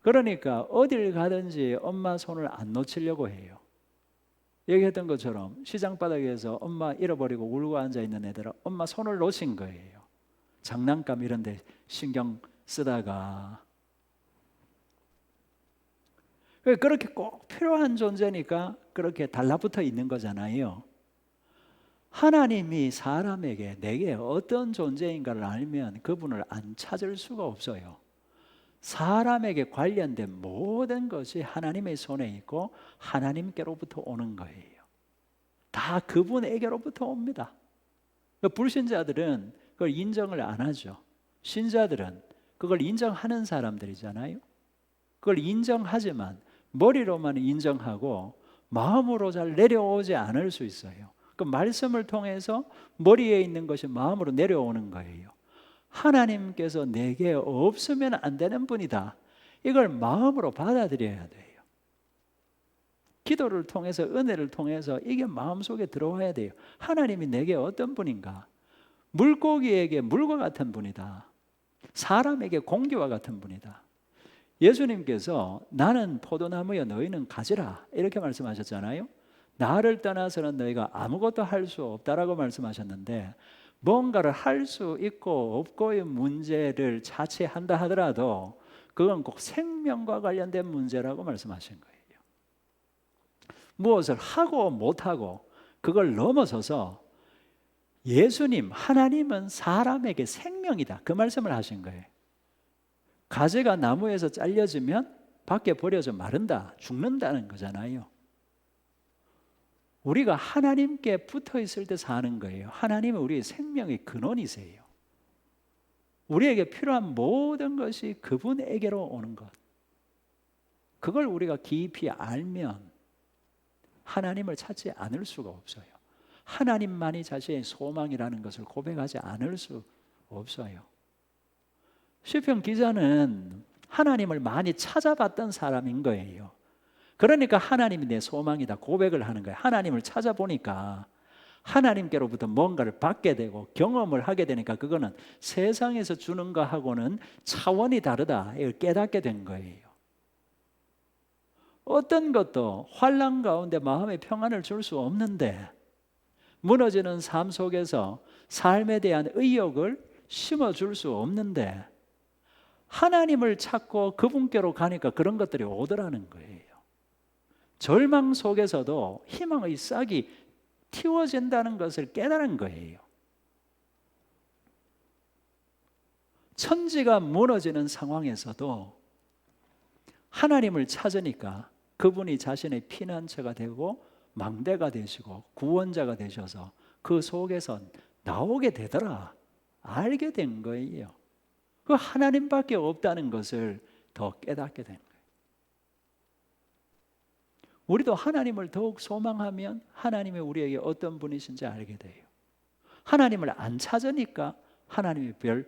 그러니까 어딜 가든지 엄마 손을 안 놓치려고 해요. 얘기했던 것처럼 시장 바닥에서 엄마 잃어버리고 울고 앉아있는 애들은 엄마 손을 놓친 거예요. 장난감 이런 데 신경 쓰다가. 그렇게 꼭 필요한 존재니까 그렇게 달라붙어 있는 거잖아요. 하나님이 사람에게 내게 어떤 존재인가를 알면 그분을 안 찾을 수가 없어요. 사람에게 관련된 모든 것이 하나님의 손에 있고 하나님께로부터 오는 거예요. 다 그분에게로부터 옵니다. 불신자들은 그걸 인정을 안 하죠. 신자들은 그걸 인정하는 사람들이잖아요. 그걸 인정하지만 머리로만 인정하고 마음으로 잘 내려오지 않을 수 있어요. 그 말씀을 통해서 머리에 있는 것이 마음으로 내려오는 거예요. 하나님께서 내게 없으면 안 되는 분이다. 이걸 마음으로 받아들여야 돼요. 기도를 통해서 은혜를 통해서 이게 마음속에 들어와야 돼요. 하나님이 내게 어떤 분인가? 물고기에게 물과 같은 분이다. 사람에게 공기와 같은 분이다. 예수님께서 나는 포도나무여 너희는 가지라 이렇게 말씀하셨잖아요. 나를 떠나서는 너희가 아무것도 할 수 없다라고 말씀하셨는데 뭔가를 할 수 있고 없고의 문제를 자체한다 하더라도 그건 꼭 생명과 관련된 문제라고 말씀하신 거예요. 무엇을 하고 못하고 그걸 넘어서서 예수님, 하나님은 사람에게 생명이다. 그 말씀을 하신 거예요. 가지가 나무에서 잘려지면 밖에 버려져 마른다, 죽는다는 거잖아요. 우리가 하나님께 붙어 있을 때 사는 거예요. 하나님은 우리의 생명의 근원이세요. 우리에게 필요한 모든 것이 그분에게로 오는 것. 그걸 우리가 깊이 알면 하나님을 찾지 않을 수가 없어요. 하나님만이 자신의 소망이라는 것을 고백하지 않을 수 없어요. 시편 기자는 하나님을 많이 찾아봤던 사람인 거예요. 그러니까 하나님이 내 소망이다 고백을 하는 거예요. 하나님을 찾아보니까 하나님께로부터 뭔가를 받게 되고 경험을 하게 되니까 그거는 세상에서 주는 거하고는 차원이 다르다, 이걸 깨닫게 된 거예요. 어떤 것도 환난 가운데 마음의 평안을 줄 수 없는데, 무너지는 삶 속에서 삶에 대한 의욕을 심어줄 수 없는데, 하나님을 찾고 그분께로 가니까 그런 것들이 오더라는 거예요. 절망 속에서도 희망의 싹이 틔워진다는 것을 깨달은 거예요. 천지가 무너지는 상황에서도 하나님을 찾으니까 그분이 자신의 피난처가 되고 망대가 되시고 구원자가 되셔서 그 속에서 나오게 되더라, 알게 된 거예요. 그 하나님밖에 없다는 것을 더 깨닫게 된 거예요. 우리도 하나님을 더욱 소망하면 하나님이 우리에게 어떤 분이신지 알게 돼요. 하나님을 안 찾으니까 하나님이 별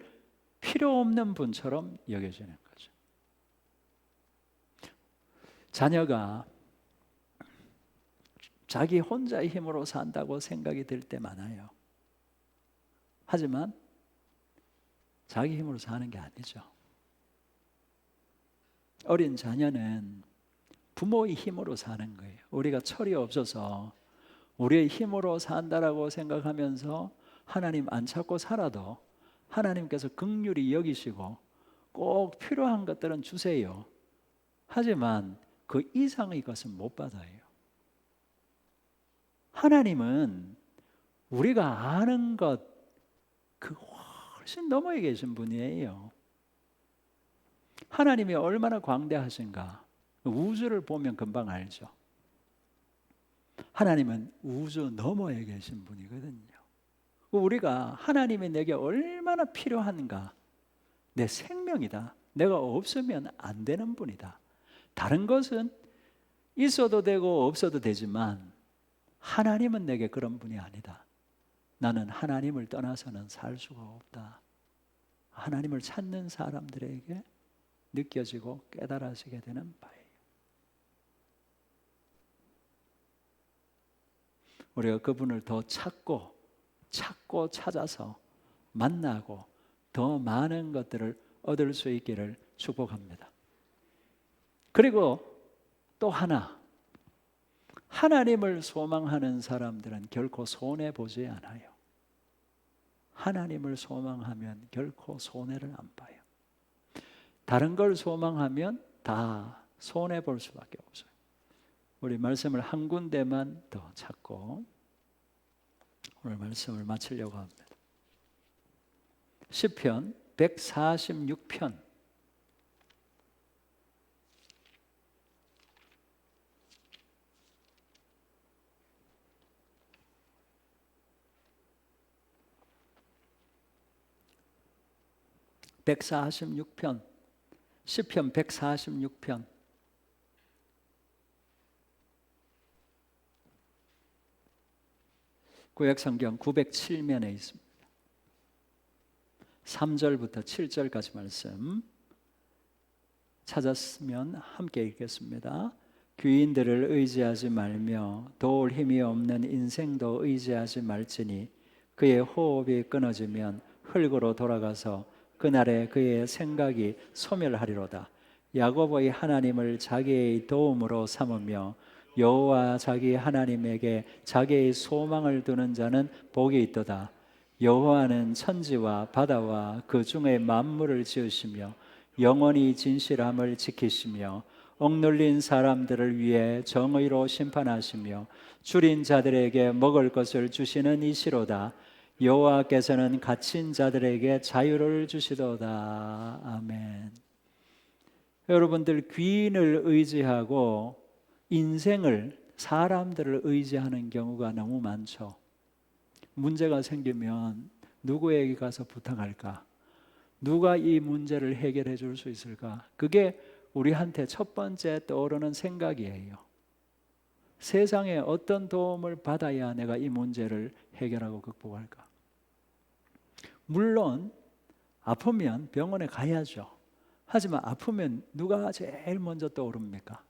필요 없는 분처럼 여겨지는 거죠. 자녀가 자기 혼자의 힘으로 산다고 생각이 들 때 많아요. 하지만 자기 힘으로 사는 게 아니죠. 어린 자녀는 부모의 힘으로 사는 거예요. 우리가 철이 없어서 우리의 힘으로 산다라고 생각하면서 하나님 안 찾고 살아도 하나님께서 긍휼히 여기시고 꼭 필요한 것들은 주세요. 하지만 그 이상의 것은 못 받아요. 하나님은 우리가 아는 것 그 훨씬 넘어에 계신 분이에요. 하나님이 얼마나 광대하신가 우주를 보면 금방 알죠. 하나님은 우주 너머에 계신 분이거든요. 우리가 하나님이 내게 얼마나 필요한가, 내 생명이다, 내가 없으면 안 되는 분이다. 다른 것은 있어도 되고 없어도 되지만 하나님은 내게 그런 분이 아니다. 나는 하나님을 떠나서는 살 수가 없다. 하나님을 찾는 사람들에게 느껴지고 깨달아지게 되는 바예요. 우리가 그분을 더 찾고 찾아서 만나고 더 많은 것들을 얻을 수 있기를 축복합니다. 그리고 또 하나, 하나님을 소망하는 사람들은 결코 손해보지 않아요. 하나님을 소망하면 결코 손해를 안 봐요. 다른 걸 소망하면 다 손해볼 수밖에 없어요. 우리 말씀을 한 군데만 더 찾고 오늘 말씀을 마치려고 합니다. 시편 146편 146편 시편 146편 구약성경 907면에 있습니다. 3절부터 7절까지 말씀 찾았으면 함께 읽겠습니다. 귀인들을 의지하지 말며 도울 힘이 없는 인생도 의지하지 말지니 그의 호흡이 끊어지면 흙으로 돌아가서 그날에 그의 생각이 소멸하리로다. 야곱의 하나님을 자기의 도움으로 삼으며 여호와 자기 하나님에게 자기의 소망을 두는 자는 복이 있도다. 여호와는 천지와 바다와 그 중에 만물을 지으시며 영원히 진실함을 지키시며 억눌린 사람들을 위해 정의로 심판하시며 줄인 자들에게 먹을 것을 주시는 이시로다. 여호와께서는 갇힌 자들에게 자유를 주시도다. 아멘. 여러분들 귀인을 의지하고 인생을 사람들을 의지하는 경우가 너무 많죠. 문제가 생기면 누구에게 가서 부탁할까? 누가 이 문제를 해결해 줄 수 있을까? 그게 우리한테 첫 번째 떠오르는 생각이에요. 세상에 어떤 도움을 받아야 내가 이 문제를 해결하고 극복할까? 물론 아프면 병원에 가야죠. 하지만 아프면 누가 제일 먼저 떠오릅니까?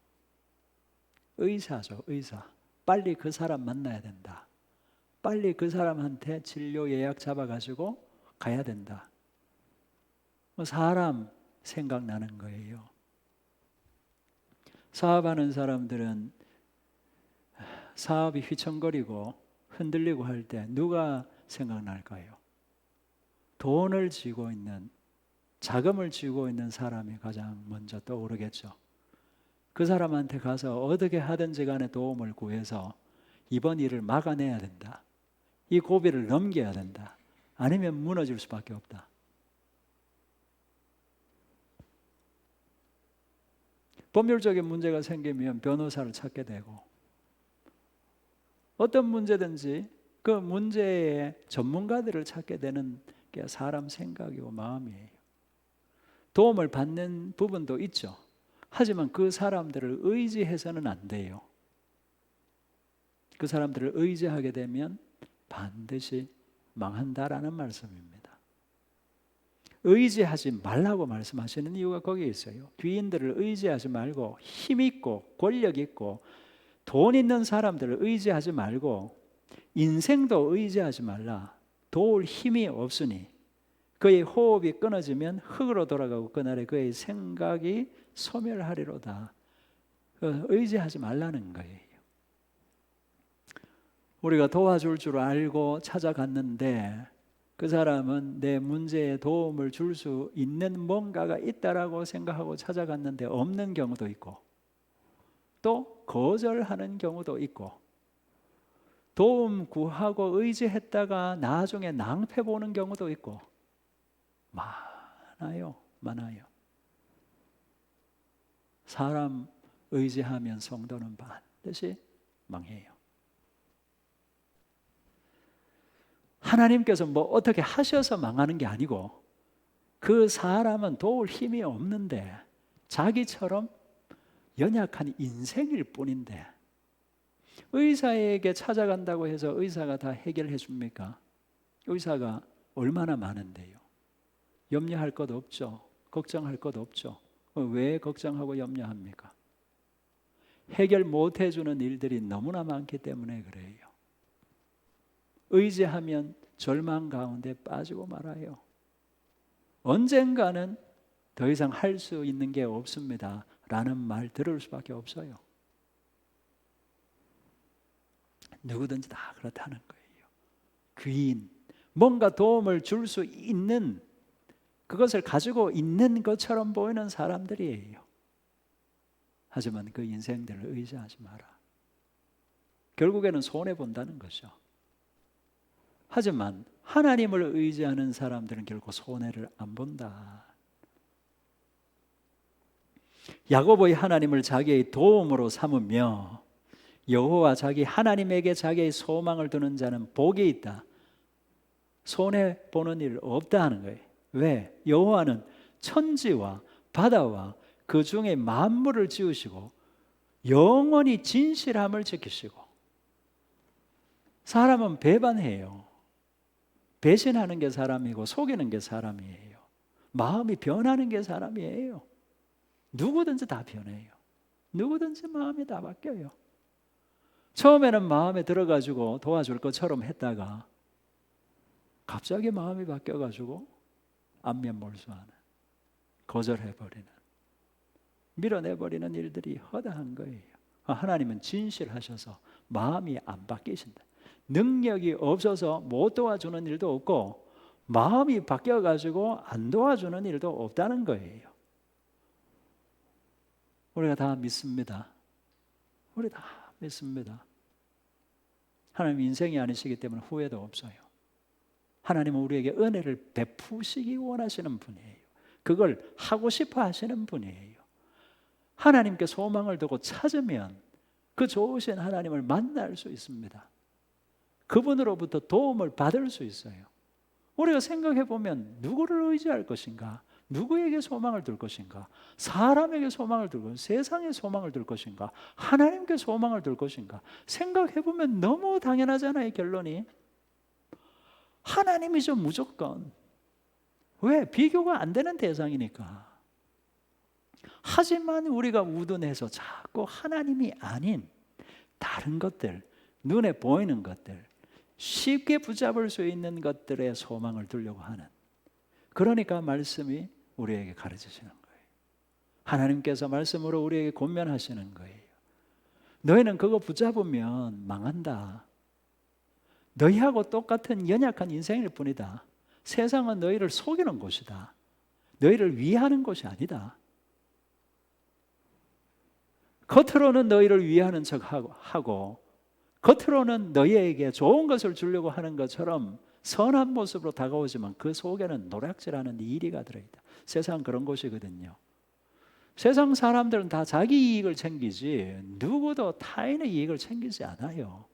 의사죠, 의사. 빨리 그 사람 만나야 된다. 빨리 그 사람한테 진료 예약 잡아가지고 가야 된다. 사람 생각나는 거예요. 사업하는 사람들은 사업이 휘청거리고 흔들리고 할 때 누가 생각날까요? 돈을 쥐고 있는, 자금을 쥐고 있는 사람이 가장 먼저 떠오르겠죠. 그 사람한테 가서 어떻게 하든지 간에 도움을 구해서 이번 일을 막아내야 된다. 이 고비를 넘겨야 된다. 아니면 무너질 수밖에 없다. 법률적인 문제가 생기면 변호사를 찾게 되고, 어떤 문제든지 그 문제의 전문가들을 찾게 되는 게 사람 생각이고 마음이에요. 도움을 받는 부분도 있죠. 하지만 그 사람들을 의지해서는 안 돼요. 그 사람들을 의지하게 되면 반드시 망한다라는 말씀입니다. 의지하지 말라고 말씀하시는 이유가 거기에 있어요. 귀인들을 의지하지 말고 힘 있고 권력 있고 돈 있는 사람들을 의지하지 말고 인생도 의지하지 말라. 도울 힘이 없으니 그의 호흡이 끊어지면 흙으로 돌아가고 그날에 그의 생각이 소멸하리로다. 의지하지 말라는 거예요. 우리가 도와줄 줄 알고 찾아갔는데 그 사람은 내 문제에 도움을 줄 수 있는 뭔가가 있다라고 생각하고 찾아갔는데 없는 경우도 있고, 또 거절하는 경우도 있고, 도움 구하고 의지했다가 나중에 낭패 보는 경우도 있고, 많아요. 사람 의지하면 성도는 반드시 망해요. 하나님께서 뭐 어떻게 하셔서 망하는 게 아니고, 그 사람은 도울 힘이 없는데 자기처럼 연약한 인생일 뿐인데, 의사에게 찾아간다고 해서 의사가 다 해결해 줍니까? 의사가 얼마나 많은데요. 염려할 것 없죠. 걱정할 것 없죠. 왜 걱정하고 염려합니까? 해결 못 해주는 일들이 너무나 많기 때문에 그래요. 의지하면 절망 가운데 빠지고 말아요. 언젠가는 더 이상 할 수 있는 게 없습니다 라는 말 들을 수밖에 없어요. 누구든지 다 그렇다는 거예요. 귀인, 뭔가 도움을 줄 수 있는, 그것을 가지고 있는 것처럼 보이는 사람들이에요. 하지만 그 인생들을 의지하지 마라. 결국에는 손해본다는 거죠. 하지만 하나님을 의지하는 사람들은 결코 손해를 안 본다. 야고보의 하나님을 자기의 도움으로 삼으며 여호와 자기 하나님에게 자기의 소망을 두는 자는 복이 있다. 손해보는 일 없다 하는 거예요. 왜? 여호와는 천지와 바다와 그 중에 만물을 지으시고 영원히 진실함을 지키시고, 사람은 배반해요. 배신하는 게 사람이고 속이는 게 사람이에요. 마음이 변하는 게 사람이에요. 누구든지 다 변해요. 누구든지 마음이 다 바뀌어요. 처음에는 마음에 들어가지고 도와줄 것처럼 했다가 갑자기 마음이 바뀌어가지고 안면몰수하는, 거절해버리는, 밀어내버리는 일들이 허다한 거예요. 하나님은 진실하셔서 마음이 안 바뀌신다. 능력이 없어서 못 도와주는 일도 없고 마음이 바뀌어가지고 안 도와주는 일도 없다는 거예요. 우리가 다 믿습니다. 우리 다 믿습니다. 하나님 인생이 아니시기 때문에 후회도 없어요. 하나님은 우리에게 은혜를 베푸시기 원하시는 분이에요. 그걸 하고 싶어 하시는 분이에요. 하나님께 소망을 두고 찾으면 그 좋으신 하나님을 만날 수 있습니다. 그분으로부터 도움을 받을 수 있어요. 우리가 생각해 보면 누구를 의지할 것인가? 누구에게 소망을 둘 것인가? 사람에게 소망을 둘 것인가? 세상에 소망을 둘 것인가? 하나님께 소망을 둘 것인가? 생각해보면 너무 당연하잖아요. 결론이 하나님이죠. 무조건. 왜? 비교가 안 되는 대상이니까. 하지만 우리가 우둔해서 자꾸 하나님이 아닌 다른 것들, 눈에 보이는 것들, 쉽게 붙잡을 수 있는 것들에 소망을 두려고 하는, 그러니까 말씀이 우리에게 가르치시는 거예요. 하나님께서 말씀으로 우리에게 권면하시는 거예요. 너희는 그거 붙잡으면 망한다. 너희하고 똑같은 연약한 인생일 뿐이다. 세상은 너희를 속이는 곳이다. 너희를 위하는 곳이 아니다. 겉으로는 너희를 위하는 척하고 겉으로는 너희에게 좋은 것을 주려고 하는 것처럼 선한 모습으로 다가오지만 그 속에는 노략질하는 이리가 들어있다. 세상은 그런 곳이거든요. 세상 사람들은 다 자기 이익을 챙기지 누구도 타인의 이익을 챙기지 않아요.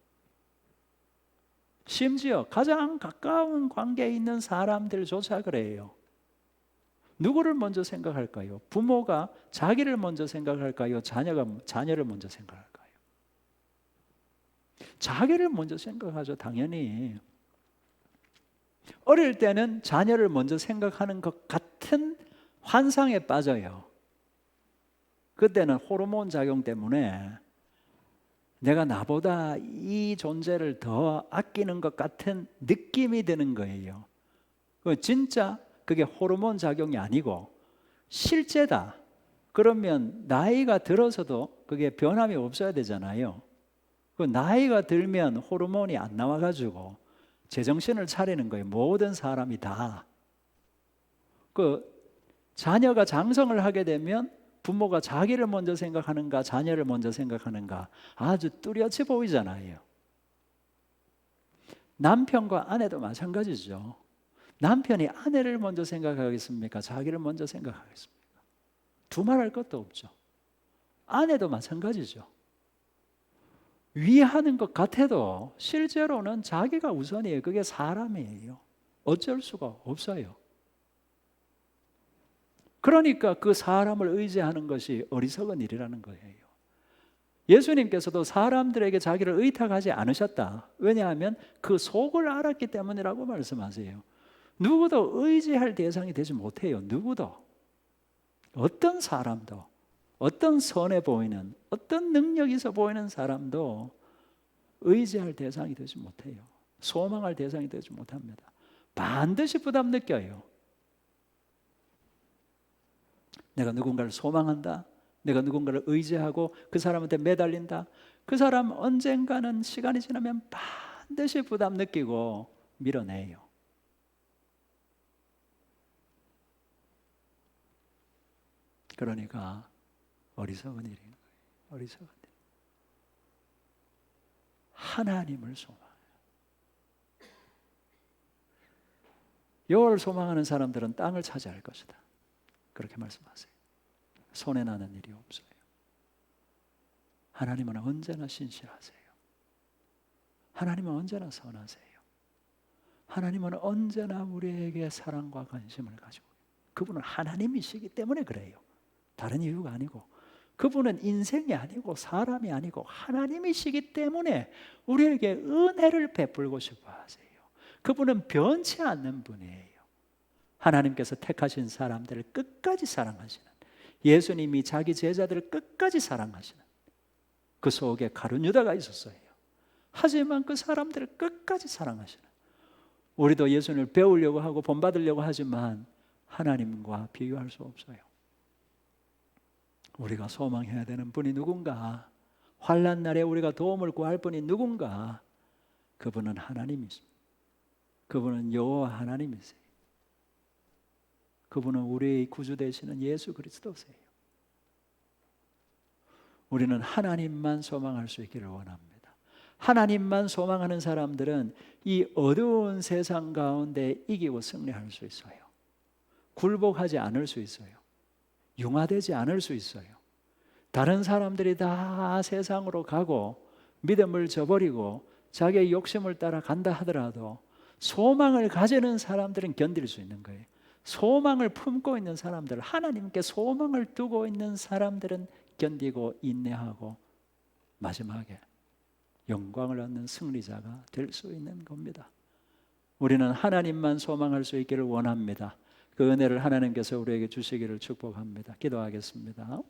심지어 가장 가까운 관계에 있는 사람들조차 그래요. 누구를 먼저 생각할까요? 부모가 자기를 먼저 생각할까요? 자녀가 자녀를 먼저 생각할까요? 자기를 먼저 생각하죠. 당연히. 어릴 때는 자녀를 먼저 생각하는 것 같은 환상에 빠져요. 그때는 호르몬 작용 때문에 내가 나보다 이 존재를 더 아끼는 것 같은 느낌이 드는 거예요. 진짜 그게 호르몬 작용이 아니고 실제다. 그러면 나이가 들어서도 그게 변함이 없어야 되잖아요. 그 나이가 들면 호르몬이 안 나와가지고 제정신을 차리는 거예요. 모든 사람이 다. 그 자녀가 장성을 하게 되면 부모가 자기를 먼저 생각하는가 자녀를 먼저 생각하는가 아주 뚜렷이 보이잖아요. 남편과 아내도 마찬가지죠. 남편이 아내를 먼저 생각하겠습니까? 자기를 먼저 생각하겠습니까? 두말할 것도 없죠. 아내도 마찬가지죠. 위하는 것 같아도 실제로는 자기가 우선이에요. 그게 사람이에요. 어쩔 수가 없어요. 그러니까 그 사람을 의지하는 것이 어리석은 일이라는 거예요. 예수님께서도 사람들에게 자기를 의탁하지 않으셨다. 왜냐하면 그 속을 알았기 때문이라고 말씀하세요. 누구도 의지할 대상이 되지 못해요. 누구도. 어떤 사람도, 어떤 선해 보이는, 어떤 능력이 있어 보이는 사람도 의지할 대상이 되지 못해요. 소망할 대상이 되지 못합니다. 반드시 부담 느껴요. 내가 누군가를 소망한다. 내가 누군가를 의지하고 그 사람한테 매달린다. 그 사람 언젠가는 시간이 지나면 반드시 부담 느끼고 밀어내요. 그러니까 어리석은 일인 거예요. 어리석은 일. 하나님을 소망해요. 여호와를 소망하는 사람들은 땅을 차지할 것이다. 그렇게 말씀하세요. 손해나는 일이 없어요. 하나님은 언제나 신실하세요. 하나님은 언제나 선하세요. 하나님은 언제나 우리에게 사랑과 관심을 가지고 그분은 하나님이시기 때문에 그래요. 다른 이유가 아니고 그분은 인생이 아니고 사람이 아니고 하나님이시기 때문에 우리에게 은혜를 베풀고 싶어 하세요. 그분은 변치 않는 분이에요. 하나님께서 택하신 사람들을 끝까지 사랑하시는, 예수님이 자기 제자들을 끝까지 사랑하시는, 그 속에 가룟 유다가 있었어요. 하지만 그 사람들을 끝까지 사랑하시는, 우리도 예수님을 배우려고 하고 본받으려고 하지만 하나님과 비교할 수 없어요. 우리가 소망해야 되는 분이 누군가, 환난 날에 우리가 도움을 구할 분이 누군가, 그분은 하나님이십니다. 그분은 여호와 하나님이세요. 그분은 우리의 구주 되시는 예수 그리스도세요. 우리는 하나님만 소망할 수 있기를 원합니다. 하나님만 소망하는 사람들은 이 어두운 세상 가운데 이기고 승리할 수 있어요. 굴복하지 않을 수 있어요. 융화되지 않을 수 있어요. 다른 사람들이 다 세상으로 가고 믿음을 저버리고 자기의 욕심을 따라 간다 하더라도 소망을 가지는 사람들은 견딜 수 있는 거예요. 소망을 품고 있는 사람들, 하나님께 소망을 두고 있는 사람들은 견디고 인내하고 마지막에 영광을 얻는 승리자가 될 수 있는 겁니다. 우리는 하나님만 소망할 수 있기를 원합니다. 그 은혜를 하나님께서 우리에게 주시기를 축복합니다. 기도하겠습니다.